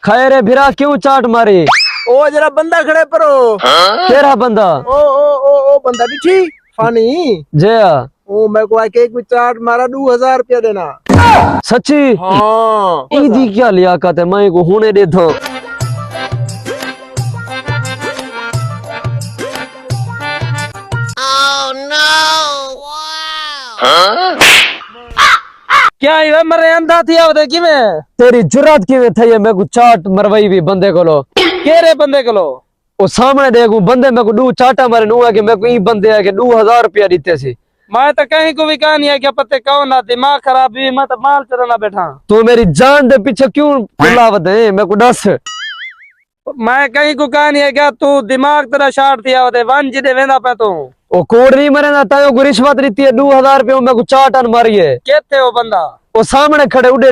खैरे भिरा क्यों चाट मारी? ओ जरा बंदा खड़े परो। केरा बंदा? ओ बंदा दिखी फानी जया ओ मैं को आके एक चाट मारा 2000 रुपया देना। सच्ची? हाँ ईदी क्या लियाकत है, मैं को होने दे दो। क्या ये मरे अंधा थी आवदे कि में तेरी जुरात की वे थई है मैं को चाट मरवाई भी बंदे को लो। केरे बंदे को लो ओ सामने देखू बंदे मैं को दू चाटा मारे नु है कि मैं को ई बंदे है कि 2000 रुपया दीते सी। मैं तो कहीं को भी कहानी है क्या पत्ते कौन ना दिमाग खराब भी मैं तो माल चलाना बैठा। तू मेरी जान दे पीछे क्यों बुलावत है मैं को दस? मैं कहीं को कहानी है क्या तू दिमाग तेरा शार्ट थी आवदे वन जी दे वेंदा पे तू ओ कोड नहीं मरे ना तायो को रिश्वत रीती है 2000 रुपया मैं को चाटन मारी है। केते हो बंदा ओ सामने खड़े उड़े